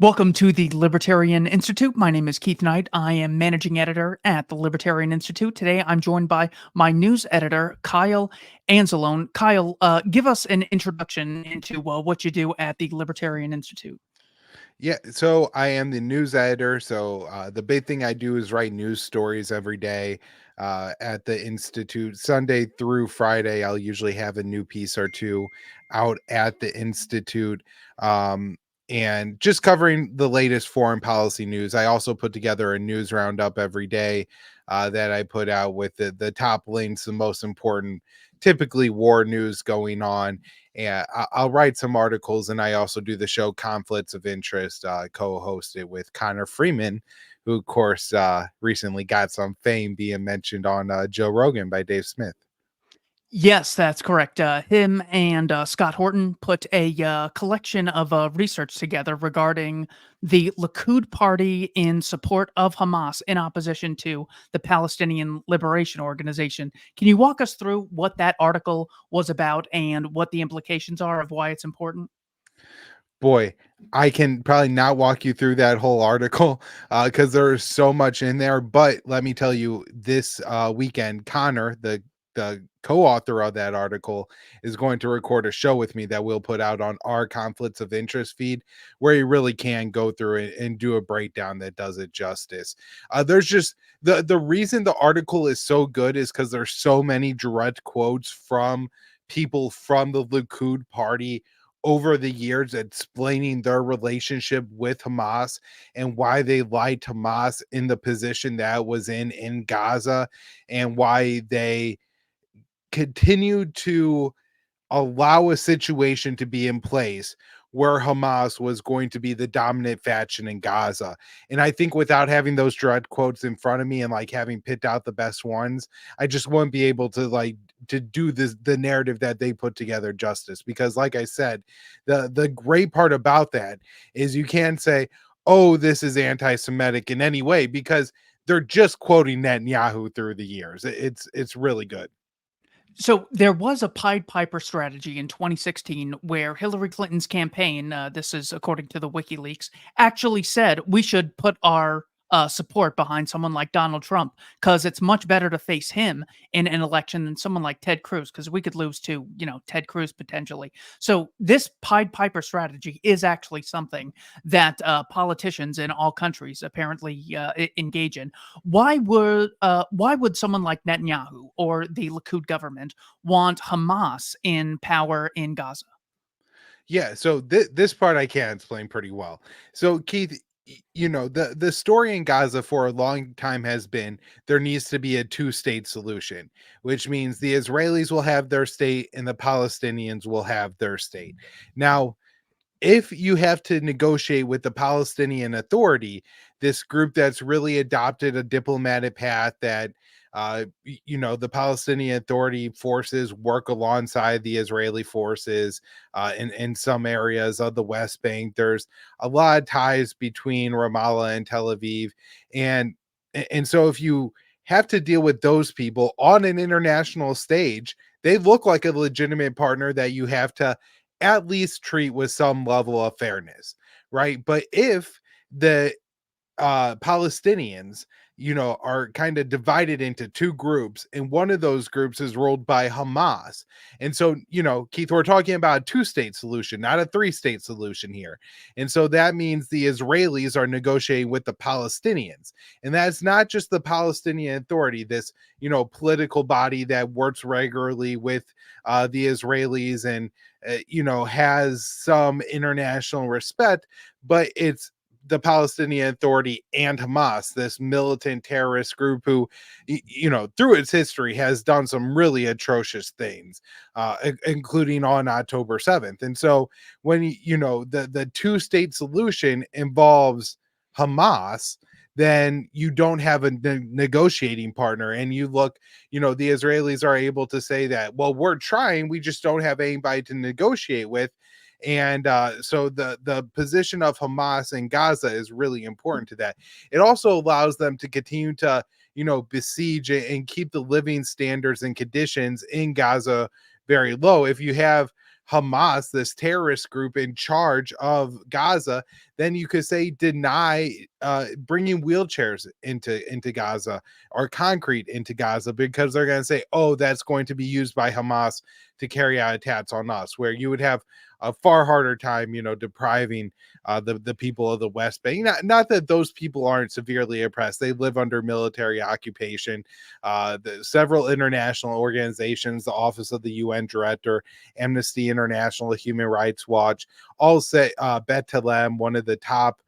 Welcome to the Libertarian Institute. My name is Keith Knight. I am managing editor at the Libertarian Institute. Today, I'm joined by my news editor, Kyle Anzalone. Kyle, give us an introduction into what you do at the Libertarian Institute. Yeah, so I am the news editor. So the big thing I do is write news stories every day at the Institute. Sunday through Friday, I'll usually have a new piece or two out at the Institute. Um, and just covering the latest foreign policy news. I also put together a news roundup every day that I put out with the top links, the most important, typically war news going on. And I'll write some articles, and I also do the show Conflicts of Interest, co-hosted with Connor Freeman, who of course recently got some fame being mentioned on Joe Rogan by Dave Smith. Yes, that's correct. Him and Scott Horton put a collection of research together regarding the Likud party in support of Hamas in opposition to the Palestinian Liberation Organization. Can you walk us through what that article was about and what the implications are of why it's important? Boy, I can probably not walk you through that whole article because there's so much in there. But let me tell you, this weekend, Connor, the co-author of that article, is going to record a show with me that we'll put out on our Conflicts of Interest feed, where you really can go through it and do a breakdown that does it justice. There's just the reason the article is so good is because there's so many direct quotes from people from the Likud party over the years, explaining their relationship with Hamas and why they liked Hamas in the position that was in Gaza, and why they continued to allow a situation to be in place where Hamas was going to be the dominant faction in Gaza. And I think without having those direct quotes in front of me and like having picked out the best ones, I just wouldn't be able to do this the narrative that they put together justice. Because like I said, the great part about that is you can't say, oh, this is anti-Semitic in any way, because they're just quoting Netanyahu through the years. It's really good. So there was a Pied Piper strategy in 2016 where Hillary Clinton's campaign, this is according to the WikiLeaks, actually said we should put our support behind someone like Donald Trump because it's much better to face him in an election than someone like Ted Cruz because we could lose to, Ted Cruz potentially. So this Pied Piper strategy is actually something that politicians in all countries apparently engage in. Why would someone like Netanyahu or the Likud government want Hamas in power in Gaza? Yeah, so this part I can explain pretty well. So Keith, the story in Gaza for a long time has been there needs to be a two-state solution, which means the Israelis will have their state and the Palestinians will have their state. Now, if you have to negotiate with the Palestinian Authority, this group that's really adopted a diplomatic path that the Palestinian Authority forces work alongside the Israeli forces in some areas of the West Bank. There's a lot of ties between Ramallah and Tel Aviv, and so if you have to deal with those people on an international stage, they look like a legitimate partner that you have to at least treat with some level of fairness, right? But if the Palestinians, are kind of divided into two groups, and one of those groups is ruled by Hamas. And so, Keith, we're talking about a two-state solution, not a three-state solution here. And so that means the Israelis are negotiating with the Palestinians. And that's not just the Palestinian Authority, this, political body that works regularly with the Israelis and, has some international respect, but it's the Palestinian Authority and Hamas, this militant terrorist group who, through its history has done some really atrocious things, including on October 7th. And so when, the two-state solution involves Hamas, then you don't have a negotiating partner. And you look, the Israelis are able to say that, well, we're trying, we just don't have anybody to negotiate with. And so the position of Hamas in Gaza is really important to that. It also allows them to continue to, besiege and keep the living standards and conditions in Gaza very low. If you have Hamas, this terrorist group in charge of Gaza, then you could say deny bringing wheelchairs into Gaza or concrete into Gaza, because they're going to say, oh, that's going to be used by Hamas to carry out attacks on us, where you would have a far harder time, depriving the people of the West Bank. Not that those people aren't severely oppressed; they live under military occupation. Several international organizations, the Office of the UN Director, Amnesty International, Human Rights Watch, all say B'Tselem, one of the top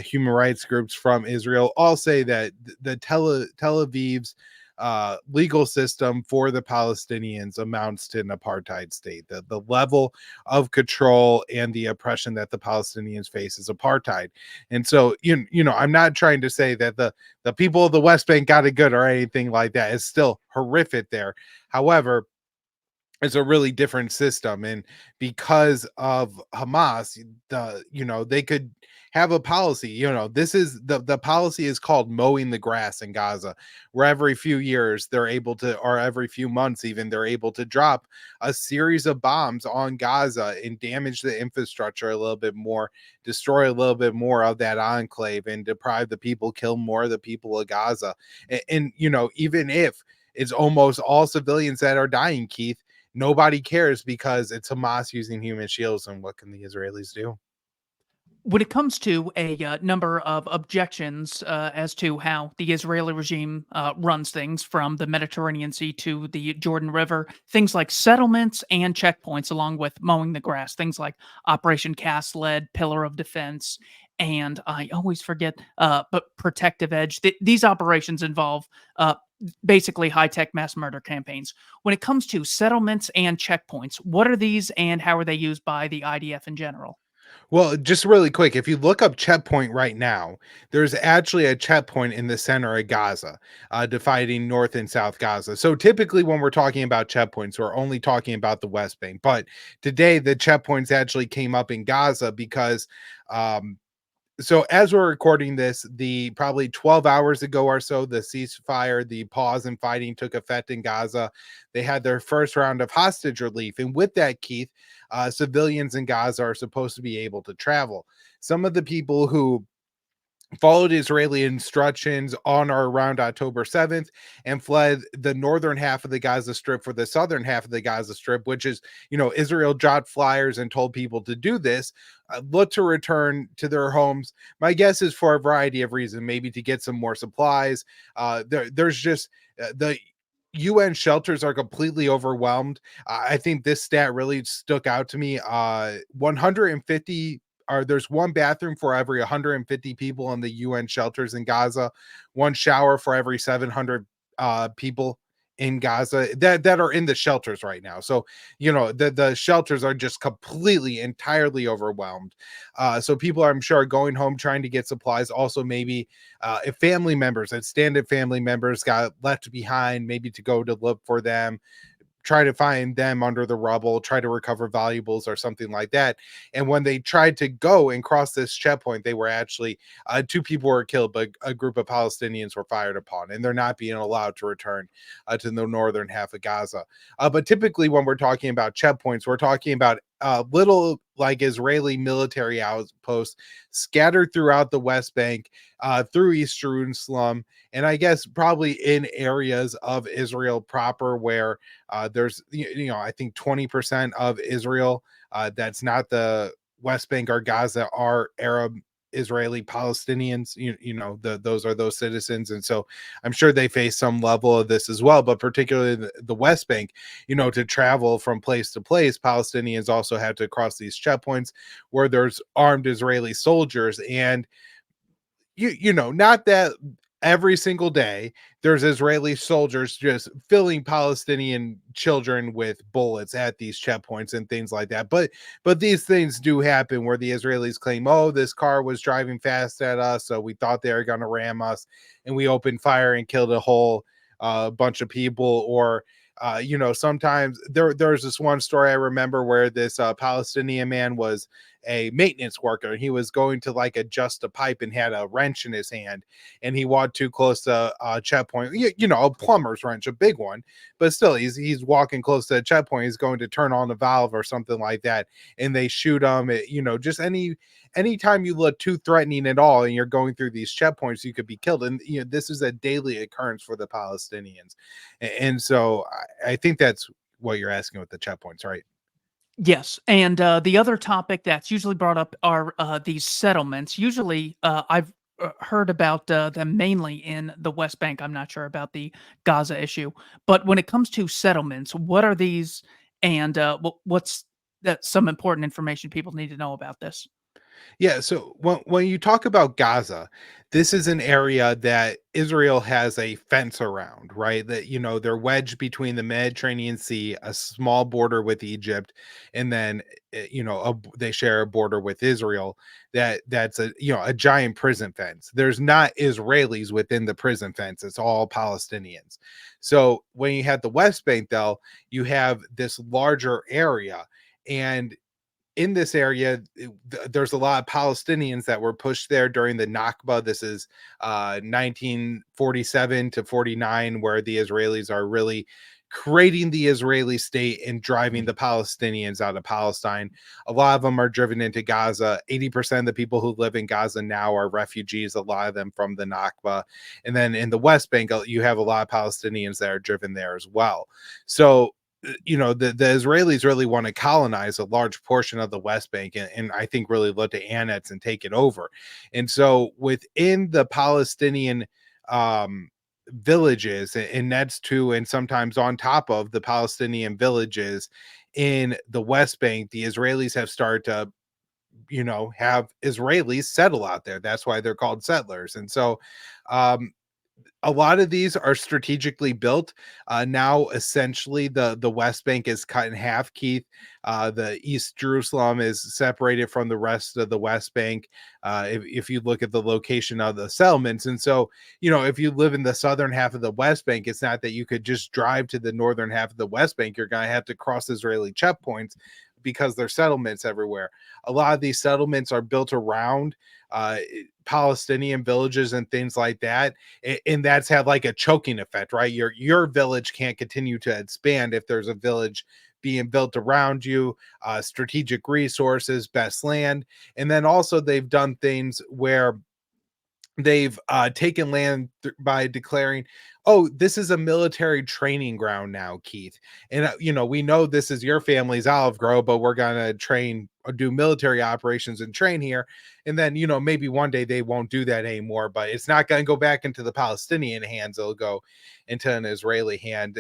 human rights groups from Israel, all say that the Tel Aviv's legal system for the Palestinians amounts to an apartheid state. The level of control and the oppression that the Palestinians face is apartheid. And so, I'm not trying to say that the people of the West Bank got it good or anything like that. It's still horrific there. However, it's a really different system, and because of Hamas, they could have a policy. This is the policy is called mowing the grass in Gaza, where every few years they're able to, or every few months even, they're able to drop a series of bombs on Gaza and damage the infrastructure a little bit more, destroy a little bit more of that enclave, and deprive the people, kill more of the people of Gaza. And even if it's almost all civilians that are dying, Keith, nobody cares because it's Hamas using human shields. And what can the Israelis do? When it comes to a number of objections as to how the Israeli regime runs things from the Mediterranean Sea to the Jordan River, things like settlements and checkpoints, along with mowing the grass, things like Operation Cast Lead, Pillar of Defense, and I always forget, but Protective Edge. These operations involve basically high tech mass murder campaigns. When it comes to settlements and checkpoints, what are these and how are they used by the IDF in general? Well, just really quick, if you look up checkpoint right now, there's actually a checkpoint in the center of Gaza, dividing North and South Gaza. So typically, when we're talking about checkpoints, we're only talking about the West Bank. But today, the checkpoints actually came up in Gaza because um, so as we're recording this, the probably 12 hours ago or so, the ceasefire, the pause in fighting took effect in Gaza. They had their first round of hostage relief. And with that, Keith, civilians in Gaza are supposed to be able to travel. Some of the people who followed Israeli instructions on or around October 7th and fled the northern half of the Gaza Strip for the southern half of the Gaza Strip, which is, Israel dropped flyers and told people to do this, look to return to their homes. My guess is for a variety of reasons, maybe to get some more supplies. There's just the UN shelters are completely overwhelmed. I think this stat really stuck out to me. 150 there's one bathroom for every 150 people in the UN shelters in Gaza, one shower for every 700 people in Gaza that are in the shelters right now. So, the shelters are just completely entirely overwhelmed. So people, I'm sure, are going home trying to get supplies. Also, maybe if family members, extended family members got left behind, maybe to go to look for them, try to find them under the rubble, try to recover valuables or something like that. And when they tried to go and cross this checkpoint, they were actually two people were killed, but a group of Palestinians were fired upon, and they're not being allowed to return to the northern half of Gaza. But typically, when we're talking about checkpoints, we're talking about little like Israeli military outposts scattered throughout the West Bank, through East Jerusalem, and I guess probably in areas of Israel proper where there's, I think 20% of Israel that's not the West Bank or Gaza are Arab Israeli Palestinians. Those are those citizens, and so I'm sure they face some level of this as well. But particularly the West Bank, to travel from place to place, Palestinians also had to cross these checkpoints where there's armed Israeli soldiers. And not that every single day there's Israeli soldiers just filling Palestinian children with bullets at these checkpoints and things like that. But these things do happen where the Israelis claim, oh, this car was driving fast at us, so we thought they were going to ram us, and we opened fire and killed a whole bunch of people. Or sometimes there's this one story I remember where this Palestinian man was a maintenance worker, and he was going to like adjust a pipe and had a wrench in his hand, and he walked too close to a checkpoint. A plumber's wrench, a big one, but still, he's walking close to a checkpoint. He's going to turn on a valve or something like that, and they shoot him. Just anytime you look too threatening at all, and you're going through these checkpoints, you could be killed. And this is a daily occurrence for the Palestinians, and so I think that's what you're asking with the checkpoints, right? Yes, and the other topic that's usually brought up are these settlements. Usually, I've heard about them mainly in the West Bank. I'm not sure about the Gaza issue, but when it comes to settlements, what are these, and what's that? Some important information people need to know about this. Yeah, so when you talk about Gaza, this is an area that Israel has a fence around, right? That they're wedged between the Mediterranean Sea, a small border with Egypt, and then they share a border with Israel. That's a giant prison fence. There's not Israelis within the prison fence; it's all Palestinians. So when you have the West Bank, though, you have this larger area, and in this area, there's a lot of Palestinians that were pushed there during the Nakba. This is 1947 to 49, where the Israelis are really creating the Israeli state and driving the Palestinians out of Palestine. A lot of them are driven into Gaza. 80% of the people who live in Gaza now are refugees, a lot of them from the Nakba. And then in the West Bank, you have a lot of Palestinians that are driven there as well. So the Israelis really want to colonize a large portion of the West Bank, and I think really look to annex and take it over. And so within the Palestinian villages, and that's too, and sometimes on top of the Palestinian villages in the West Bank, the Israelis have started to have Israelis settle out there. That's why they're called settlers. And so um a lot of these are strategically built. Now, essentially, the West Bank is cut in half, Keith. The East Jerusalem is separated from the rest of the West Bank. If you look at the location of the settlements, and so if you live in the southern half of the West Bank, it's not that you could just drive to the northern half of the West Bank. You're going to have to cross Israeli checkpoints because there's settlements everywhere. A lot of these settlements are built around uh, Palestinian villages and things like that, and that's had like a choking effect, right? Your village can't continue to expand if there's a village being built around you. Strategic resources, best land, and then also they've done things where they've taken land by declaring, oh, this is a military training ground now, Keith. And we know this is your family's olive grove, but we're going to train or do military operations and train here. And then maybe one day they won't do that anymore, but it's not going to go back into the Palestinian hands. It'll go into an Israeli hand.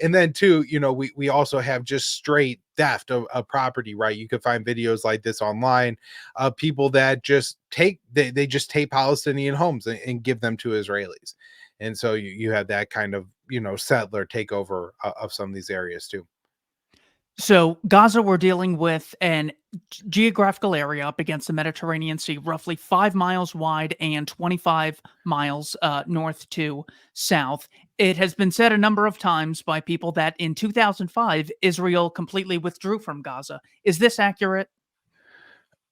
And then too, we also have just straight theft of property, right? You could find videos like this online of people that just they just take Palestinian homes and give them to Israelis. And so you have that kind of settler takeover of some of these areas too. So, Gaza, we're dealing with an geographical area up against the Mediterranean Sea, roughly 5 miles wide and 25 miles north to south. It has been said a number of times by people that in 2005, Israel completely withdrew from Gaza. Is this accurate?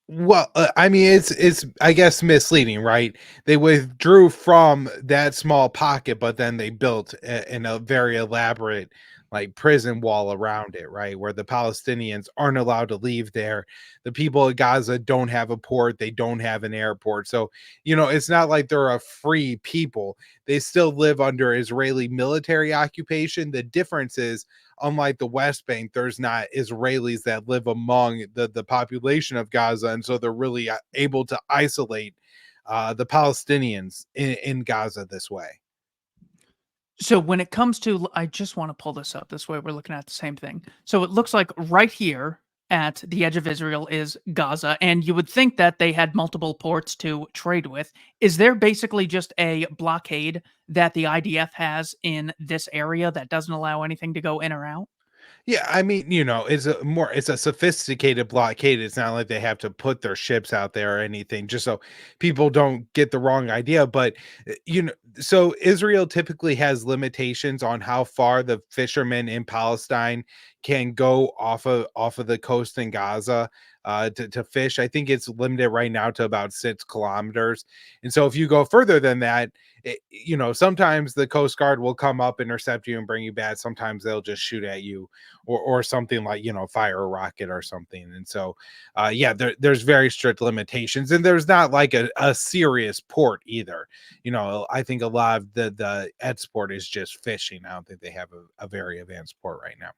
Well, I mean, it's I guess misleading, right? They withdrew from that small pocket, but then they built in a very elaborate like prison wall around it, right? Where the Palestinians aren't allowed to leave there. The people of Gaza don't have a port, they don't have an airport. So, it's not like they're a free people. They still live under Israeli military occupation. The difference is, unlike the West Bank, there's not Israelis that live among the population of Gaza, and so they're really able to isolate the Palestinians in Gaza this way. So when it comes to, I just want to pull this up. This way we're looking at the same thing. So it looks like right here at the edge of Israel is Gaza, and you would think that they had multiple ports to trade with. Is there basically just a blockade that the IDF has in this area that doesn't allow anything to go in or out? Yeah, I mean, it's a sophisticated blockade. It's not like they have to put their ships out there or anything, just so people don't get the wrong idea. But so Israel typically has limitations on how far the fishermen in Palestine can go off of the coast in Gaza to fish. I think it's limited right now to about 6 kilometers. And so if you go further than that, sometimes the Coast Guard will come up, intercept you, and bring you back. Sometimes they'll just shoot at you, or something like, fire a rocket or something. And so, yeah, there's very strict limitations, and there's not like a serious port either. I think a lot of the export is just fishing. I don't think they have a very advanced port right now.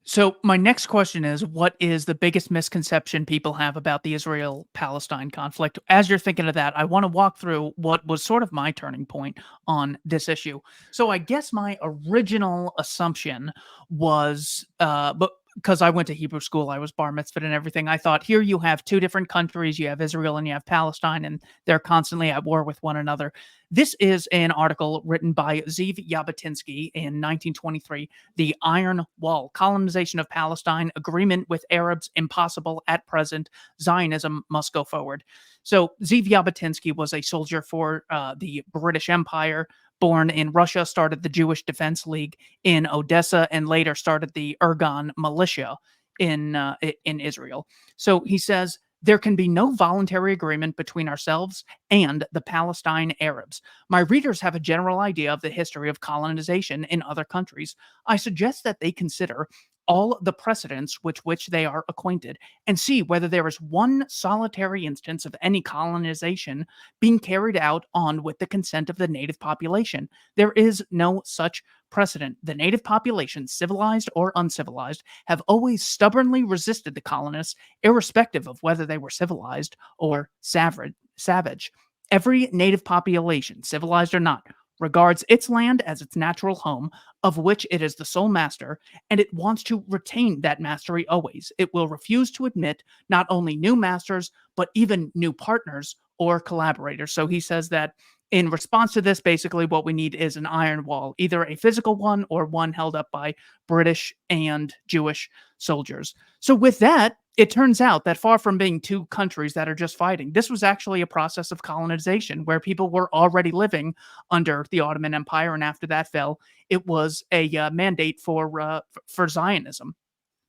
So my next question is, what is the biggest misconception people have about the Israel-Palestine conflict? As you're thinking of that, I want to walk through what was sort of my turning point on this issue. So I guess my original assumption was, but because I went to Hebrew school, I was bar mitzvahed and everything. I thought, here you have two different countries, you have Israel and you have Palestine, and they're constantly at war with one another. This is an article written by Zeev Jabotinsky in 1923, The Iron Wall, Colonization of Palestine, Agreement with Arabs Impossible at Present, Zionism Must Go Forward. So Zeev Jabotinsky was a soldier for the British Empire, born in Russia, started the Jewish Defense League in Odessa, and later started the Irgun militia in Israel. So he says, there can be no voluntary agreement between ourselves and the Palestine Arabs. My readers have a general idea of the history of colonization in other countries. I suggest that they consider all the precedents with which they are acquainted and see whether there is one solitary instance of any colonization being carried out on with the consent of the native population. There is no such precedent. The native population, civilized or uncivilized, have always stubbornly resisted the colonists, irrespective of whether they were civilized or savage. Every native population, civilized or not, regards its land as its natural home, of which it is the sole master, and it wants to retain that mastery always. It will refuse to admit not only new masters, but even new partners or collaborators. So he says that in response to this, basically what we need is an iron wall, either a physical one or one held up by British and Jewish soldiers. So with that, it turns out that far from being two countries that are just fighting, this was actually a process of colonization where people were already living under the Ottoman Empire, and after that fell, it was a mandate for Zionism,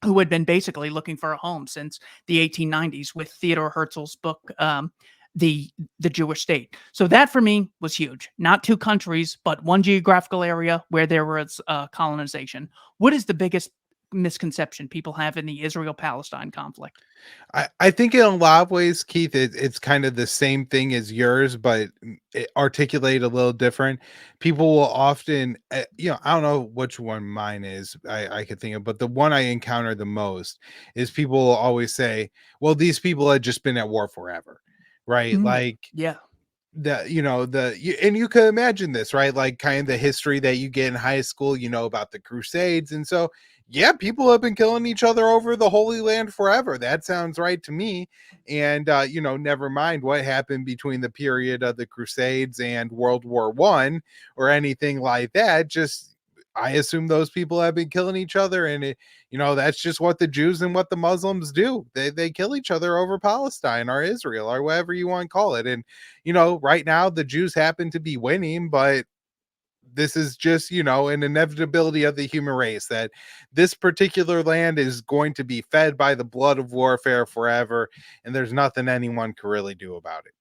who had been basically looking for a home since the 1890s with Theodore Herzl's book, the Jewish State. So that for me was huge. Not two countries, but one geographical area where there was colonization. What is the biggest misconception people have in the Israel-Palestine conflict? I think in a lot of ways, Keith, it's kind of the same thing as yours, but articulate a little different. People will often, I don't know which one mine is. I could think of, but the one I encounter the most is people will always say, "Well, these people had just been at war forever." Right? Mm, Like, yeah. and you can imagine this, right? Like, kind of the history that you get in high school, about the Crusades. And so, yeah, people have been killing each other over the Holy Land forever. That sounds right to me. And never mind what happened between the period of the Crusades and World War I or anything like that. Just, I assume those people have been killing each other, and that's just what the Jews and what the Muslims do. They kill each other over Palestine or Israel or whatever you want to call it. And right now the Jews happen to be winning, but this is just, an inevitability of the human race, that this particular land is going to be fed by the blood of warfare forever, and there's nothing anyone can really do about it.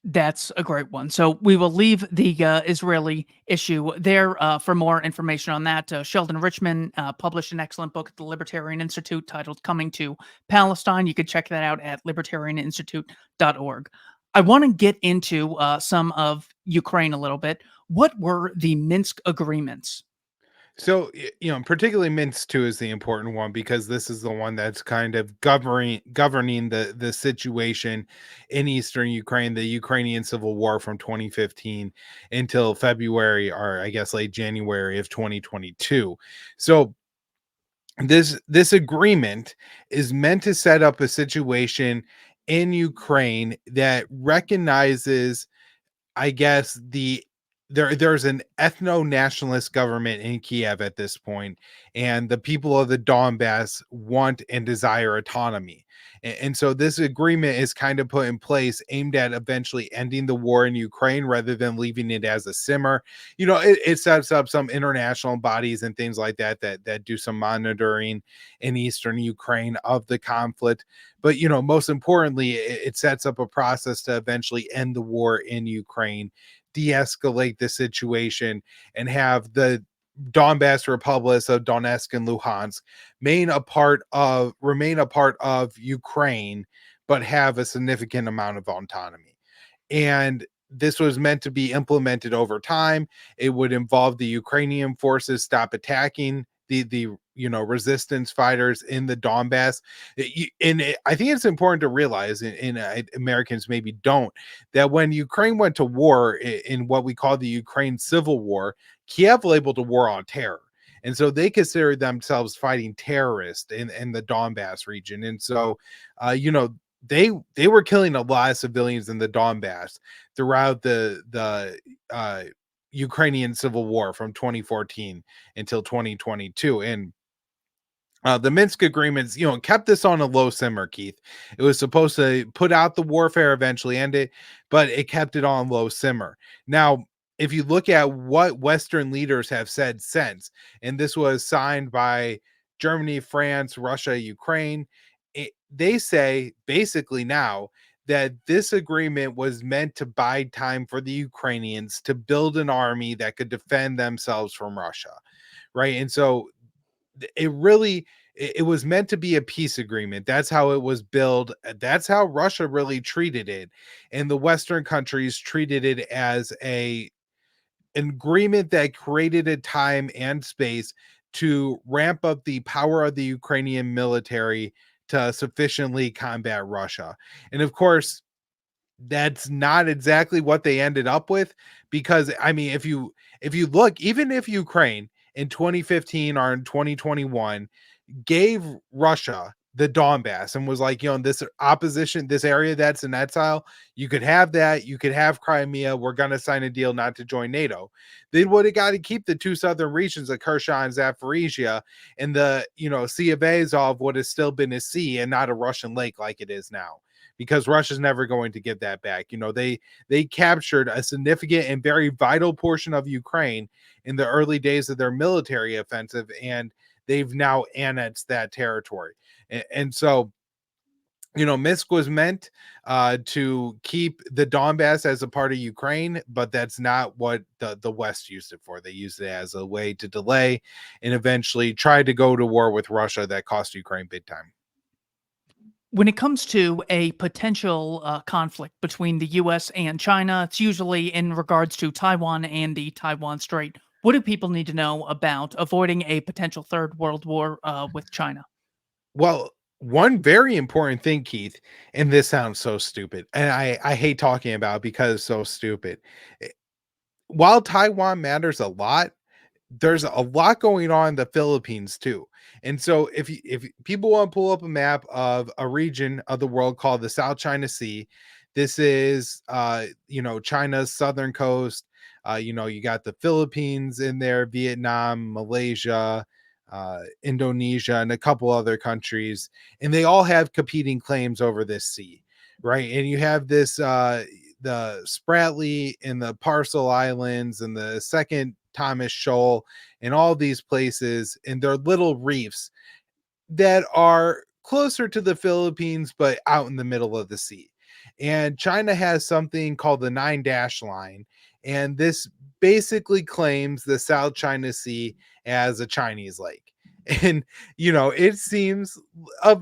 That's a great one. So we will leave the Israeli issue there for more information on that. Sheldon Richman published an excellent book at the Libertarian Institute titled Coming to Palestine. You could check that out at libertarianinstitute.org. I want to get into some of Ukraine a little bit. What were the Minsk Agreements? So, particularly Minsk 2 is the important one, because this is the one that's kind of governing the situation in eastern Ukraine, the Ukrainian civil war from 2015 until February, or I guess late January of 2022. So, this agreement is meant to set up a situation in Ukraine that recognizes, I guess, there's an ethno-nationalist government in Kiev at this point, and the people of the Donbass want and desire autonomy. And so this agreement is kind of put in place aimed at eventually ending the war in Ukraine rather than leaving it as a simmer. It sets up some international bodies and things like that do some monitoring in eastern Ukraine of the conflict. But most importantly, it sets up a process to eventually end the war in Ukraine, de-escalate the situation, and have the Donbass republics of Donetsk and Luhansk remain a part of Ukraine, but have a significant amount of autonomy. And this was meant to be implemented over time. It would involve the Ukrainian forces stop attacking the resistance fighters in the Donbass. I think it's important to realize, and Americans maybe don't, that when Ukraine went to war in what we call the Ukraine Civil War, Kiev labeled a war on terror. And so they considered themselves fighting terrorists in the Donbass region. And so, they were killing a lot of civilians in the Donbass throughout the Ukrainian civil war from 2014 until 2022. And the Minsk agreements, kept this on a low simmer, Keith. It was supposed to put out the warfare, eventually end it, but it kept it on low simmer. Now, if you look at what Western leaders have said since, and this was signed by Germany, France, Russia, Ukraine, they say basically now that this agreement was meant to buy time for the Ukrainians to build an army that could defend themselves from Russia, right? And so it was meant to be a peace agreement. That's how it was billed. That's how Russia really treated it, and the Western countries treated it as an agreement that created a time and space to ramp up the power of the Ukrainian military to sufficiently combat Russia. And of course, that's not exactly what they ended up with, because I mean, if you look, even if Ukraine in 2015 or in 2021 gave Russia the Donbass and was like, this opposition, this area that's in exile, you could have that, you could have Crimea, we're going to sign a deal not to join NATO. They would have got to keep the two southern regions of Kherson and Zaporizhia, and the, Sea of Azov would have still been a sea and not a Russian lake like it is now, because Russia's never going to give that back. They captured a significant and very vital portion of Ukraine in the early days of their military offensive, and they've now annexed that territory. And so, Minsk was meant to keep the Donbass as a part of Ukraine, but that's not what the West used it for. They used it as a way to delay and eventually try to go to war with Russia that cost Ukraine big time. When it comes to a potential conflict between the US and China, it's usually in regards to Taiwan and the Taiwan Strait. What do people need to know about avoiding a potential third world war with China? Well, one very important thing, Keith, and this sounds so stupid, and I hate talking about it because it's so stupid. Eh, While Taiwan matters a lot, there's a lot going on in the Philippines too. And so if people want to pull up a map of a region of the world called the South China Sea, this is China's southern coast. You got the Philippines in there, Vietnam, Malaysia, Indonesia, and a couple other countries, and they all have competing claims over this sea, right? And you have this the Spratly and the Parcel Islands and the second Thomas Shoal and all these places, and they're little reefs that are closer to the Philippines, but out in the middle of the sea. And China has something called the Nine Dash Line. And this basically claims the South China Sea as a Chinese lake. And, it seems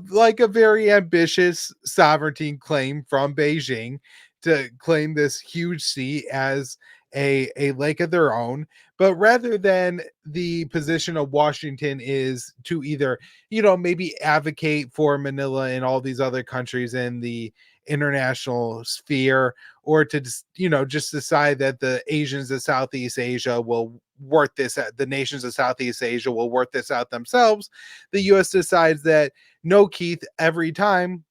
like a very ambitious sovereignty claim from Beijing to claim this huge sea as a lake of their own. But rather than the position of Washington is to either maybe advocate for Manila and all these other countries in the international sphere, or to just decide that the Asians of Southeast Asia will work this out, the nations of Southeast Asia will work this out themselves. The US decides that no, Keith, every time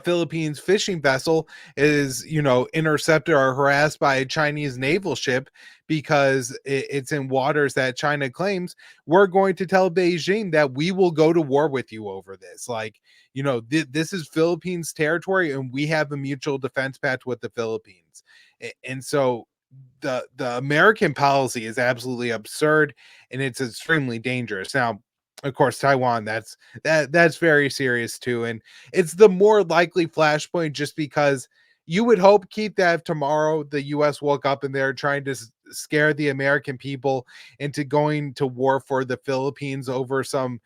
Philippines fishing vessel is, intercepted or harassed by a Chinese naval ship because it's in waters that China claims, we're going to tell Beijing that we will go to war with you over this. Like, this is Philippines territory and we have a mutual defense pact with the Philippines. And so the American policy is absolutely absurd and it's extremely dangerous. Now, of course, Taiwan, that's very serious too. And it's the more likely flashpoint just because you would hope, Keith, that if tomorrow the US woke up and they're trying to scare the American people into going to war for the Philippines over some,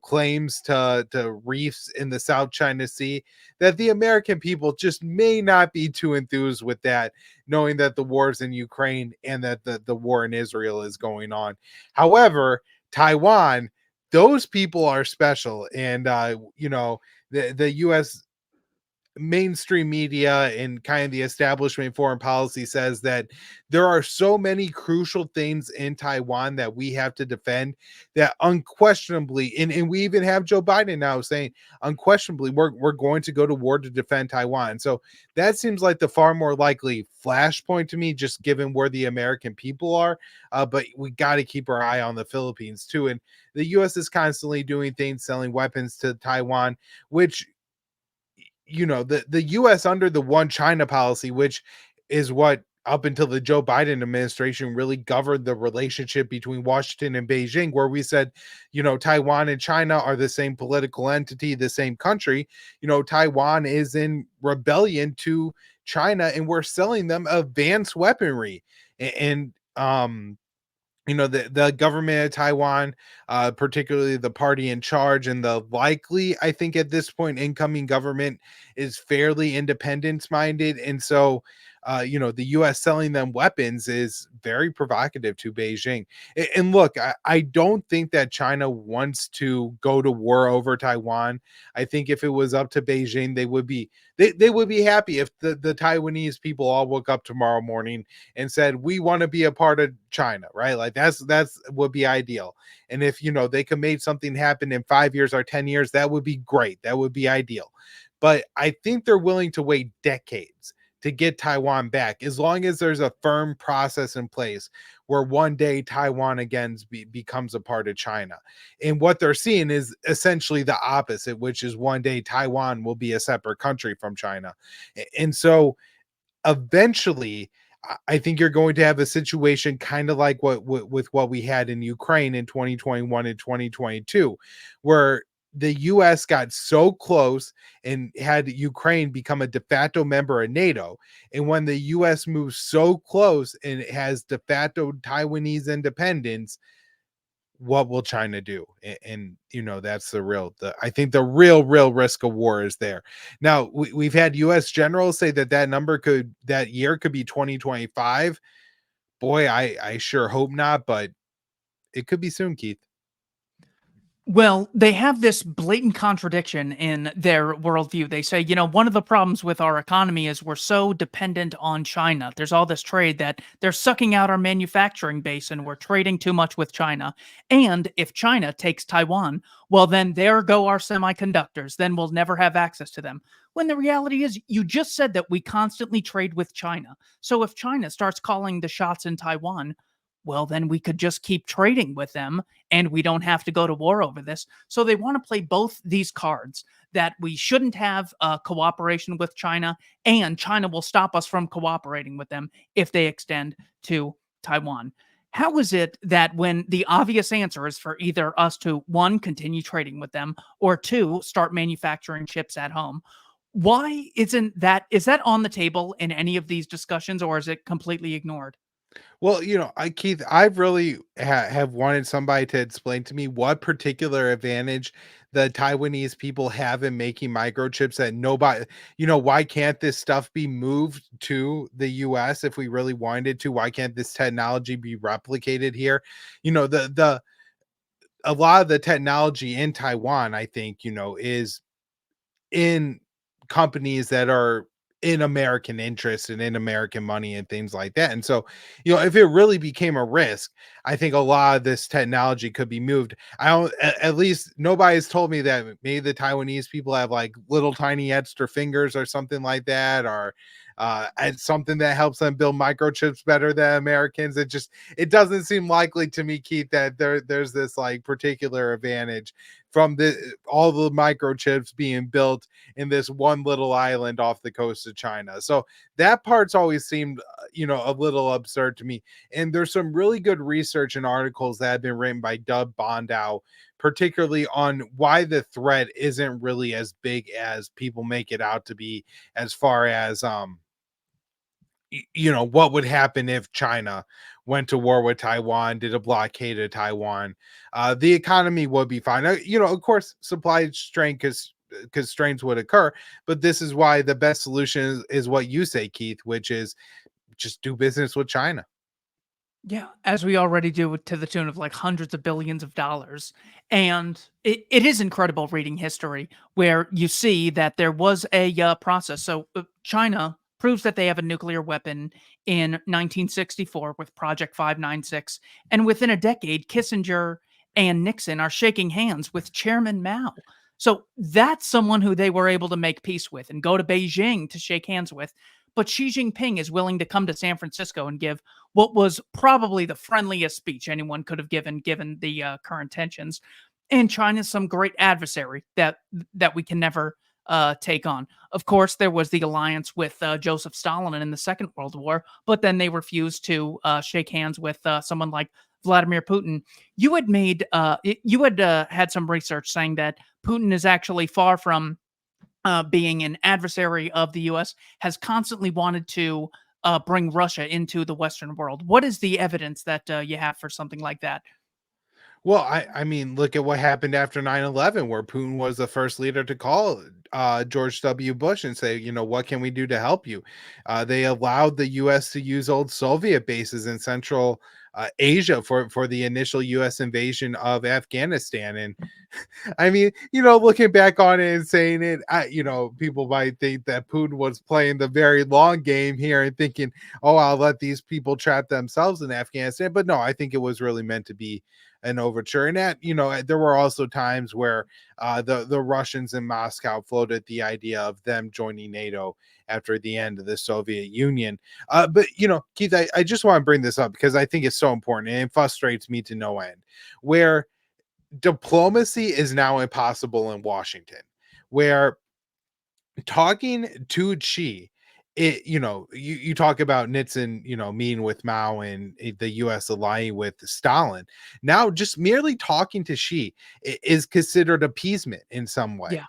claims to reefs in the South China Sea, that the American people just may not be too enthused with that, knowing that the wars in Ukraine and that the war in Israel is going on. However, Taiwan, those people are special. And the US mainstream media and kind of the establishment foreign policy says that there are so many crucial things in Taiwan that we have to defend, that unquestionably, and we even have Joe Biden now saying unquestionably we're going to go to war to defend Taiwan. So that seems like the far more likely flashpoint to me, just given where the American people are. But we got to keep our eye on the Philippines too. And the US is constantly doing things, selling weapons to Taiwan, which, the US under the one China policy, which is what up until the Joe Biden administration really governed the relationship between Washington and Beijing, where we said, Taiwan and China are the same political entity, the same country. Taiwan is in rebellion to China and we're selling them advanced weaponry. And the government of Taiwan, particularly the party in charge and the likely, I think at this point, incoming government is fairly independence minded. And so, the US selling them weapons is very provocative to Beijing. And look, I don't think that China wants to go to war over Taiwan. I think if it was up to Beijing, they would be happy if the Taiwanese people all woke up tomorrow morning and said, we want to be a part of China, right? Like that's would be ideal. And if they could make something happen in 5 years or 10 years, that would be great. That would be ideal. But I think they're willing to wait decades to get Taiwan back, as long as there's a firm process in place where one day Taiwan again becomes a part of China. And what they're seeing is essentially the opposite, which is one day Taiwan will be a separate country from China. And so eventually, I think you're going to have a situation kind of like what with what we had in Ukraine in 2021 and 2022, where the US got so close and had Ukraine become a de facto member of NATO. And when the US moves so close and it has de facto Taiwanese independence, what will China do? And that's I think the real risk of war is there. Now, we've had US generals say that year could be 2025. Boy, I sure hope not, but it could be soon, Keith. Well, they have this blatant contradiction in their worldview. They say, one of the problems with our economy is we're so dependent on China. There's all this trade that they're sucking out our manufacturing base and we're trading too much with China. And if China takes Taiwan, well, then there go our semiconductors. Then we'll never have access to them. When the reality is, you just said that we constantly trade with China. So if China starts calling the shots in Taiwan, well, then we could just keep trading with them and we don't have to go to war over this. So they want to play both these cards, that we shouldn't have cooperation with China, and China will stop us from cooperating with them if they extend to Taiwan. How is it that when the obvious answer is for either us to, one, continue trading with them, or two, start manufacturing chips at home? Why is that on the table in any of these discussions, or is it completely ignored? Well, Keith, I've really have wanted somebody to explain to me what particular advantage the Taiwanese people have in making microchips that nobody, why can't this stuff be moved to the US if we really wanted to? Why can't this technology be replicated here? The a lot of the technology in Taiwan, I think, is in companies that are in American interest and in American money and things like that. And so, if it really became a risk, I think a lot of this technology could be moved. I don't, at least nobody's told me that maybe the Taiwanese people have like little tiny extra fingers or something like that, or and something that helps them build microchips better than Americans. It doesn't seem likely to me, Keith, that there's this like particular advantage from all the microchips being built in this one little island off the coast of China. So that part's always seemed, a little absurd to me. And there's some really good research and articles that have been written by Doug Bondow, particularly on why the threat isn't really as big as people make it out to be, as far as what would happen if China went to war with Taiwan, did a blockade of Taiwan. The economy would be fine. Of course, supply strain constraints would occur, but this is why the best solution is what you say, Keith, which is just do business with China. Yeah, as we already do to the tune of like hundreds of billions of dollars. And it is incredible reading history where you see that there was a process. So China proves that they have a nuclear weapon in 1964 with Project 596. And within a decade, Kissinger and Nixon are shaking hands with Chairman Mao. So that's someone who they were able to make peace with and go to Beijing to shake hands with. But Xi Jinping is willing to come to San Francisco and give what was probably the friendliest speech anyone could have given the current tensions. And China's some great adversary that we can never take on. Of course, there was the alliance with Joseph Stalin in the Second World War, but then they refused to shake hands with someone like Vladimir Putin. You had had some research saying that Putin is actually far from being an adversary of the U.S., has constantly wanted to bring Russia into the Western world. What is the evidence that you have for something like that? Well, I mean, look at what happened after 9/11, where Putin was the first leader to call George W. Bush and say, what can we do to help you? They allowed the U.S. to use old Soviet bases in Central Asia for the initial U.S. invasion of Afghanistan. And I mean, looking back on it and saying it, people might think that Putin was playing the very long game here and thinking, oh, I'll let these people trap themselves in Afghanistan. But no, I think it was really meant to be an overture. And that, there were also times where the Russians in Moscow floated the idea of them joining NATO after the end of the Soviet Union. But, Keith, I just want to bring this up because I think it's so important and it frustrates me to no end, where diplomacy is now impossible in Washington, where talking to Xi, you talk about Nixon, meeting with Mao and the US allying with Stalin. Now, just merely talking to Xi is considered appeasement in some way. Yeah.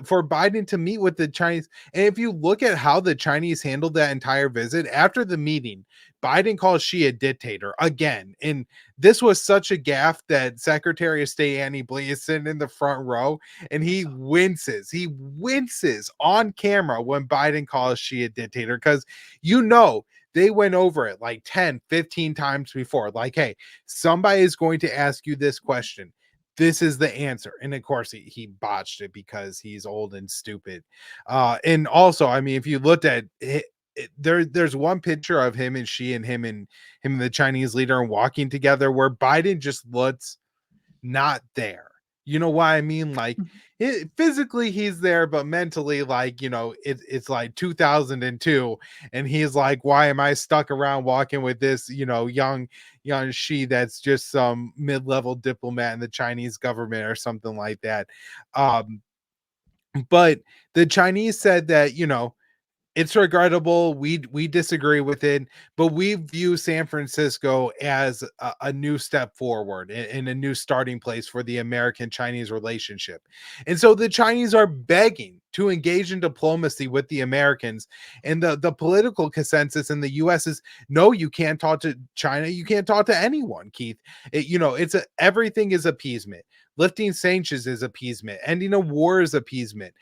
For Biden to meet with the Chinese. And if you look at how the Chinese handled that entire visit after the meeting, Biden calls Xi a dictator again. And this was such a gaffe that Secretary of State Annie Blinken is sitting in the front row and he winces. He winces on camera when Biden calls Xi a dictator because they went over it like 10, 15 times before. Like, hey, somebody is going to ask you this question. This is the answer. And of course, he botched it because he's old and stupid. And also, I mean, if you looked at it, there's one picture of him and Xi and him and the Chinese leader and walking together where Biden just looks not there. You know what I mean? Like physically he's there, but mentally, like, it's like 2002, and he's like, why am I stuck around walking with this, young Xi that's just some mid-level diplomat in the Chinese government or something like that. Um, but the Chinese said that, it's regrettable. We disagree with it, but we view San Francisco as a new step forward and a new starting place for the American-Chinese relationship. And so the Chinese are begging to engage in diplomacy with the Americans. And the political consensus in the US is no, you can't talk to China. You can't talk to anyone, Keith. Everything is appeasement. Lifting sanctions is appeasement. Ending a war is appeasement.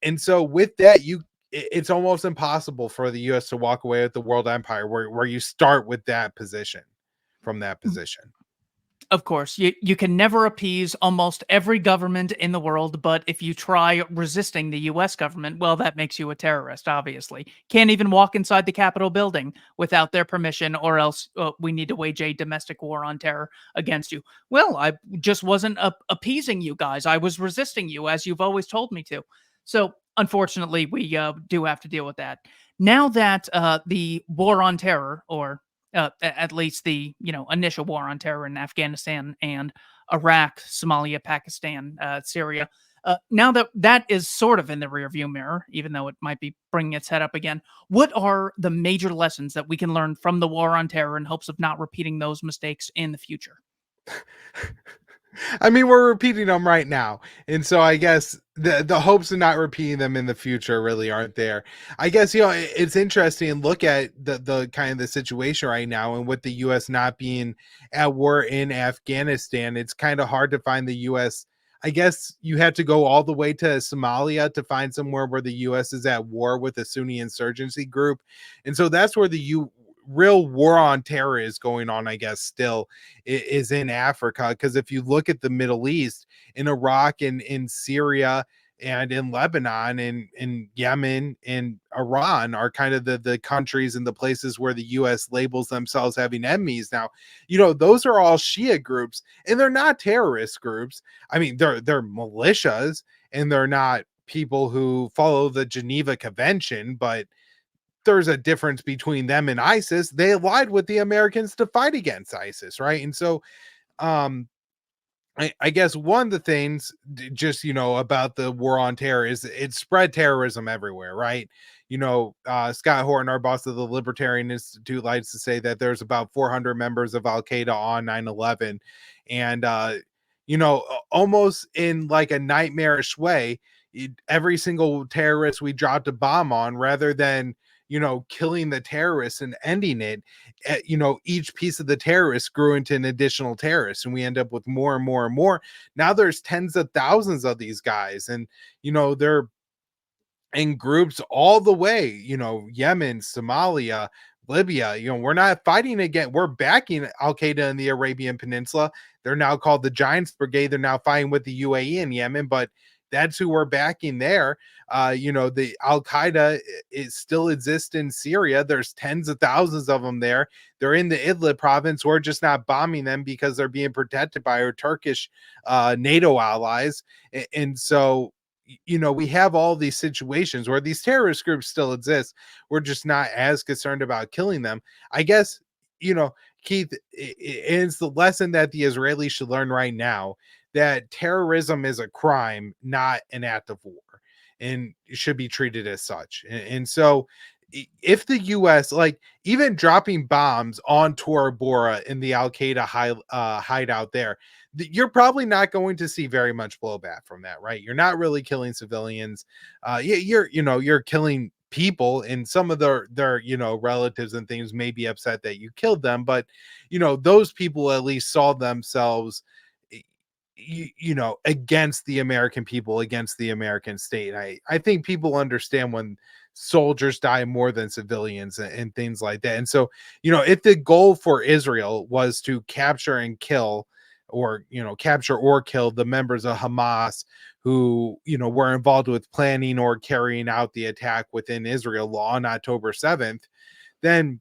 And so with that, it's almost impossible for the US to walk away with the world empire where you start with that position from that position. Of course, you can never appease almost every government in the world, but if you try resisting the US government, well, that makes you a terrorist, obviously. Can't even walk inside the Capitol building without their permission, or else we need to wage a domestic war on terror against you. Well, I just wasn't appeasing you guys. I was resisting you, as you've always told me to. So, unfortunately, we do have to deal with that. Now that the war on terror, or at least the initial war on terror in Afghanistan and Iraq, Somalia, Pakistan, Syria. Now that that is sort of in the rearview mirror, even though it might be bringing its head up again, what are the major lessons that we can learn from the war on terror in hopes of not repeating those mistakes in the future? I mean, we're repeating them right now. And so I guess the hopes of not repeating them in the future really aren't there. I guess, it's interesting. Look at the kind of the situation right now, and with the US not being at war in Afghanistan, it's kind of hard to find the US. I guess you had to go all the way to Somalia to find somewhere where the US is at war with a Sunni insurgency group. And so that's where the real war on terror is going on, I guess, still is in Africa. Because if you look at the Middle East, in Iraq and in Syria and in Lebanon and in Yemen and Iran are kind of the countries and the places where the US labels themselves having enemies. Now, those are all Shia groups, and they're not terrorist groups. I mean, they're militias, and they're not people who follow the Geneva Convention, but there's a difference between them and ISIS. They allied with the Americans to fight against ISIS, right? And so, um, I guess one of the things, just about the war on terror, is it spread terrorism everywhere, right? Scott Horton, our boss of the Libertarian Institute, likes to say that there's about 400 members of Al Qaeda on 9/11, and almost in like a nightmarish way, every single terrorist we dropped a bomb on, rather than killing the terrorists and ending it, each piece of the terrorist grew into an additional terrorist, and we end up with more and more and more. Now there's tens of thousands of these guys, and they're in groups all the way, Yemen, Somalia, Libya. We're not fighting again. We're backing Al Qaeda in the Arabian Peninsula. They're now called the Giants Brigade. They're now fighting with the UAE in Yemen, but that's who we're backing there. The Al Qaeda is still exists in Syria. There's tens of thousands of them there. They're in the Idlib province. We're just not bombing them because they're being protected by our Turkish NATO allies. And so, we have all these situations where these terrorist groups still exist. We're just not as concerned about killing them. I guess, Keith, it's the lesson that the Israelis should learn right now, that terrorism is a crime, not an act of war, and should be treated as such. And so, if the US, like, even dropping bombs on Tora Bora in the Al Qaeda hideout there, you're probably not going to see very much blowback from that, right? You're not really killing civilians. You're killing people, and some of their relatives and things may be upset that you killed them, but those people at least saw themselves, against the American people, against the American state. I think people understand when soldiers die more than civilians, and things like that. And so, if the goal for Israel was to capture and kill, or capture or kill the members of Hamas who were involved with planning or carrying out the attack within Israel on October 7th, then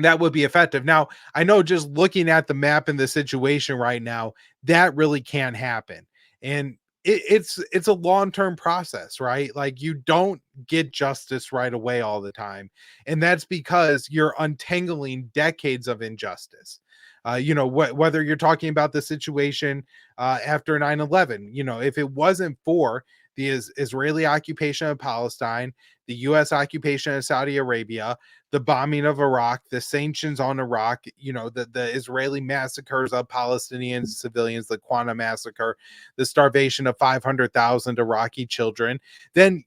that would be effective. Now, I know, just looking at the map and the situation right now, that really can't happen. And it's a long-term process, right? Like, you don't get justice right away all the time. And that's because you're untangling decades of injustice. Whether you're talking about the situation after 9/11, if it wasn't for the Israeli occupation of Palestine, the US occupation of Saudi Arabia, the bombing of Iraq, the sanctions on Iraq, the Israeli massacres of Palestinian civilians, the Quanah massacre, the starvation of 500,000 Iraqi children, then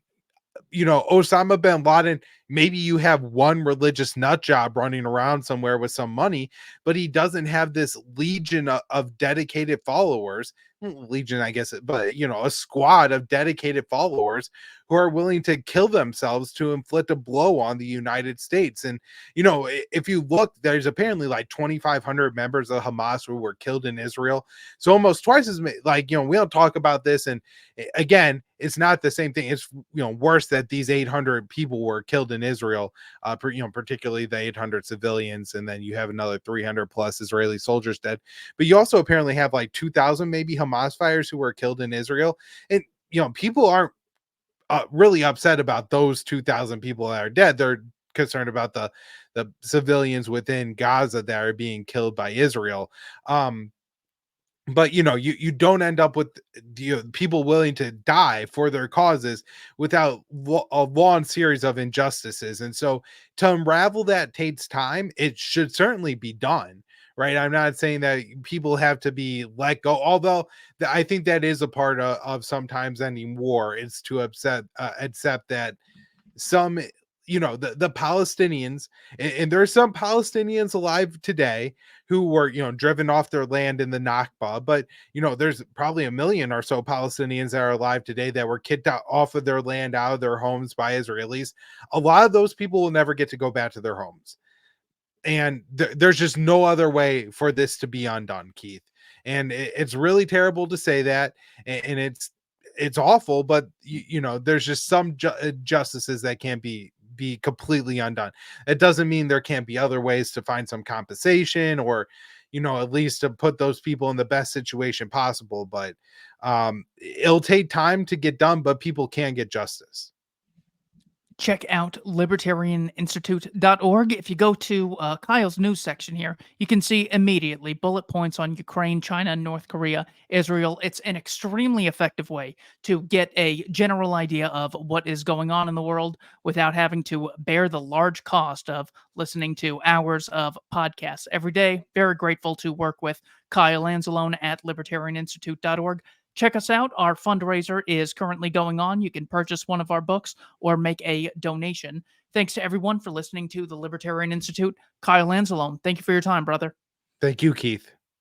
Osama bin Laden Maybe you have one religious nut job running around somewhere with some money, but he doesn't have this legion of dedicated followers. Legion, I guess, but a squad of dedicated followers who are willing to kill themselves to inflict a blow on the United States. And if you look, there's apparently like 2,500 members of Hamas who were killed in Israel. So almost twice as many. Like, we don't talk about this, and again, it's not the same thing. It's worse that these 800 people were killed in Israel, particularly the 800 civilians, and then you have another 300 plus Israeli soldiers dead. But you also apparently have like 2,000 maybe Hamas fighters who were killed in Israel, and people aren't really upset about those 2,000 people that are dead. They're concerned about the civilians within Gaza that are being killed by Israel. But you don't end up with people willing to die for their causes without a long series of injustices. And so to unravel that takes time. It should certainly be done, right? I'm not saying that people have to be let go, although I think that is a part of sometimes ending war, is to accept that some the Palestinians, and there's some Palestinians alive today who were driven off their land in the Nakba, but there's probably 1 million or so Palestinians that are alive today that were kicked out off of their land, out of their homes by Israelis. A lot of those people will never get to go back to their homes, and there's just no other way for this to be undone, Keith. And it's really terrible to say that, and it's awful, but there's just some justices that can't be completely undone. It doesn't mean there can't be other ways to find some compensation, or at least to put those people in the best situation possible. But it'll take time to get done, but people can get justice. Check out libertarianinstitute.org. If you go to Kyle's news section here, you can see immediately bullet points on Ukraine, China, North Korea, Israel. It's an extremely effective way to get a general idea of what is going on in the world without having to bear the large cost of listening to hours of podcasts every day. Very grateful to work with Kyle Anzalone at libertarianinstitute.org. Check us out. Our fundraiser is currently going on. You can purchase one of our books or make a donation. Thanks to everyone for listening to the Libertarian Institute. Kyle Anzalone, thank you for your time, brother. Thank you, Keith.